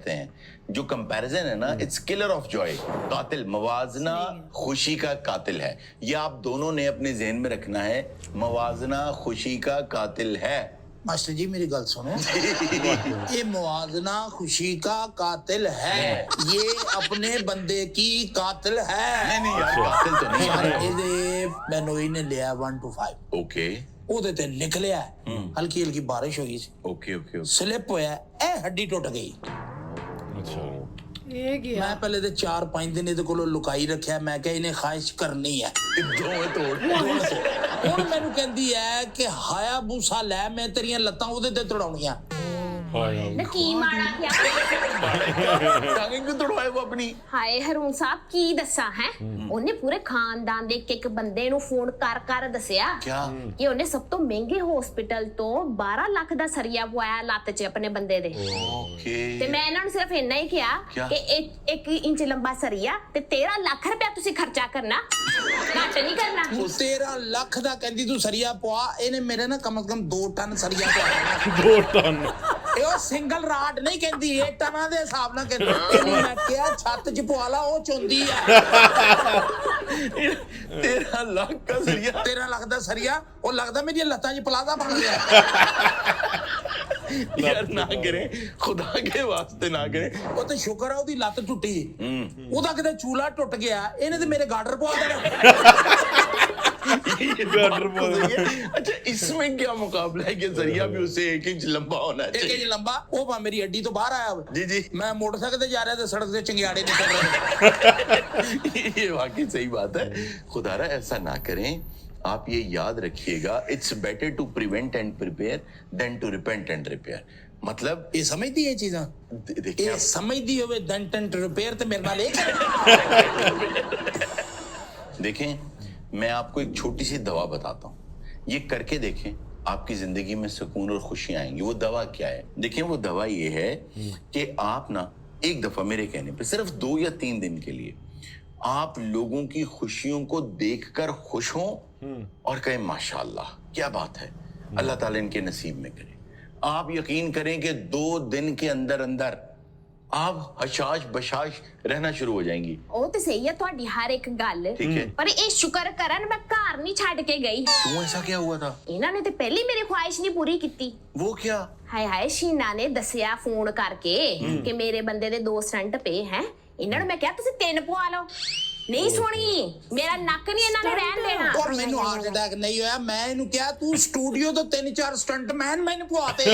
हैं जो कंपैरिजन है ना, इट्स किलर ऑफ जॉय। कातिल मवाजना खुशी का कातिल है। ये आप दोनों ने अपने जहन में रखना है, मवाजना खुशी का कातिल है। मास्टर जी मेरी गल सुनो ये मुआजना खुशी का कातिल है, ये अपने बंदे की कातिल है। नहीं यार, कातिल तो नहीं यार है। ਇਹਦੇ ਮੈਨੂੰ ਇਹਨੇ ਲਿਆ 1 to 5 ओके ਉਹਦੇ ਤੇ ਨਿਕਲਿਆ ਹਲਕੀ ਹਲਕੀ ਬਾਰਿਸ਼ ਹੋਈ ਸੀ, ओके ओके ਸਲਿਪ ਹੋਇਆ, ਇਹ ਹੱਡੀ ਟੁੱਟ ਗਈ। अच्छा ਇਹ ਕੀ ਮੈਂ ਪਹਿਲੇ ਤੇ 4-5 ਦਿਨ ਇਹਦੇ ਕੋਲੋਂ ਲੁਕਾਈ ਰੱਖਿਆ, ਮੈਂ ਕਿਹਾ ਇਹਨੇ ਖਾਹਿਸ਼ ਕਰਨੀ ਹੈ। ਹੁਣ ਮੈਨੂੰ ਕਹਿੰਦੀ ਹੈ ਕਿ ਹਾਇਆ ਬੂਸਾ ਲੈ, ਮੈਂ ਤੇਰੀਆਂ ਲੱਤਾਂ ਉਹਦੇ ਤੇ ਤੜਾਉਣੀਆਂ। ਨਾ ਕੀ ਮਾੜਾ ਕਿਆ टांगे क्यों तोड़वाए वो अपनी? ਹਾਏ ਹਰੂਨ ਸਾਹਿਬ ਕੀ ਦੱਸਾਂ ਹੈ ਉਹਨੇ ਪੂਰੇ ਖਾਨਦਾਨ ਦੇ ਇੱਕ ਬੰਦੇ ਨੂੰ ਫੋਨ ਕਰ ਕਰ ਦੱਸਿਆ क्या? ਕਿ ਉਹਨੇ ਸਭ ਤੋਂ ਮਹਿੰਗੇ ਹਸਪੀਟਲ ਤੋਂ 12 ਲੱਖ ਦਾ ਸਰੀਆ ਪਵਾਇਆ ਲੱਤ 'ਚ ਆਪਣੇ ਬੰਦੇ ਦੇ। ओके ਤੇ ਮੈਂ ਇਹਨਾਂ ਨੂੰ ਸਿਰਫ ਇੰਨਾ ਹੀ ਕਿਹਾ ਕਿਆ? ਕਿ 1 ਇੰਚ ਲੰਬਾ ਸਰੀਆ ਤੇ 13 ਲੱਖ ਰੁਪਇਆ ਤੁਸੀਂ ਖਰਚਾ ਕਰਨਾ, ਘੱਟ ਨਹੀਂ ਕਰਨਾ। 13 ਲੱਖ ਦਾ ਕਹਿੰਦੀ ਤੂੰ ਸਰੀਆ ਪਵਾ, ਇਹਨੇ ਮੇਰੇ ਨਾ ਕਮ ਸੇ ਕਮ 2 ਟਨ ਸਰੀਆ ਪਵਾਇਆ। 2 टन ਇਹ ਉਹ ਸਿੰਗਲ ਰਾਡ ਨਹੀਂ ਕਹਿੰਦੀ, ਇਹ ਟਨਾਂ ਦੇ ਹਿਸਾਬ ਨਾਲ ਕਹਿੰਦੀ। ਇਹਨੂੰ ਮੈਂ ਕਿਹਾ ਛੱਤ 'ਚ ਪਵਾ ਲਾ, ਉਹ ਚੁੰਦੀ ਆ। 13 लाख का सरिया। 13 ਲੱਖ ਦਾ ਸਰੀਆ, ਉਹ ਲੱਗਦਾ ਮੇਰੀਆਂ ਲੱਤਾਂ 'ਚ ਪਲਾਜ਼ਾ ਬਣ ਗਿਆ। यार ना करें, खुदा के वास्ते ना करें। ਉਹ ਤੇ ਸ਼ੁਕਰ ਆ ਉਹਦੀ ਲੱਤ ਟੁੱਟੀ, ਉਹਦਾ ਕਿਤੇ ਚੂਲਾ ਟੁੱਟ ਗਿਆ, ਇਹਨੇ ਤੇ ਮੇਰੇ ਗਾਡਰ ਪਵਾ ਦੇਣਾ। गाडर बोल अच्छा इसमें क्या मुकाबला है कि सरिया भी उसे 1 इंच लंबा होना 1 चाहिए। ਇੰਚ ਲੰਬਾ, ਉਹ ਭਾ ਮੇਰੀ ਹੱਡੀ ਤੋਂ ਬਾਹਰ ਆਇਆ ਹੋਵੇ। जी जी ਮੈਂ ਮੋਟਰਸਾਈਕਲ ਤੇ ਜਾ ਰਿਹਾ ਤੇ ਸੜਕ ਤੇ ਚੰਗਿਆੜੇ ਨਿਕਲ ਰਹੇ। ये वाकई सही बात है। खुदारा ऐसा ना करें, आप ये याद रखिएगा, it's better to prevent and prepare than to repent and repair. मतलब ਇਹ ਸਮਝਦੀ ਇਹ ਚੀਜ਼ਾਂ, देखिए ਇਹ ਸਮਝਦੀ ਹੋਵੇ ਡੈਂਟ ਰਿਪੇयर ਤੇ ਮੇਰੇ ਨਾਲ ਇਹ ਕਰੇ। देखें, मैं आपको एक छोटी सी दवा बताता हूँ, ये करके देखें, आपकी जिंदगी में सुकून और खुशियां आएंगी। वो दवा क्या है? देखें, वो दवा ये है कि आप ना एक दफा मेरे कहने पे सिर्फ 2 या 3 दिन के लिए आप लोगों की खुशियों को देखकर खुश हों और कहें माशाअल्लाह क्या बात है, अल्लाह ताला इनके नसीब में करे। आप यकीन करें कि 2 दिन के अंदर अंदर आप हशाश बशाश रहना शुरू हो जाएंगी। ਉਹ ਤੇ ਸਹੀ ਹੈ ਤੁਹਾਡੀ ਹਰ ਇੱਕ ਗੱਲ, ठीक है। ਪਰ ਇਹ ਸ਼ੁਕਰ ਕਰਨ ਮੈਂ ਘਰ ਨਹੀਂ ਛੱਡ ਕੇ ਗਈ। क्यों ऐसा क्या हुआ था? ਇਹਨਾਂ ਨੇ ਤੇ ਪਹਿਲੀ ਮੇਰੀ ਖੁਆਇਸ਼ ਨਹੀਂ ਪੂਰੀ ਕੀਤੀ। वो क्या? ਹਾਏ ਹਾਏ ਸ਼ੀਨਾ ਨੇ ਦੱਸਿਆ ਫੋਨ ਕਰਕੇ ਕਿ ਮੇਰੇ ਬੰਦੇ ਦੇ 2 ਸਟੰਟ ਪਏ ਹੈ। ਇਹਨਾਂ ਨੂੰ ਮੈਂ ਕਿਹਾ ਤੁਸੀਂ 3 ਪਵਾ ਲਓ, ਨਹੀਂ ਸੁਣੀ, ਮੇਰਾ ਨੱਕ ਨਹੀਂ ਇਹਨਾਂ ਨੇ ਰਹਿਣ ਦੇਣਾ। ਔਰ ਮੈਨੂੰ ਹਾਰਟ ਅਟੈਕ ਨਹੀਂ ਹੋਇਆ, ਮੈਂ ਇਹਨੂੰ ਕਿਹਾ ਤੂੰ ਸਟੂਡੀਓ ਤੋਂ 3-4 ਸਟੰਟ ਮੈਨ ਮੈਨੂੰ ਪਵਾਤੇ।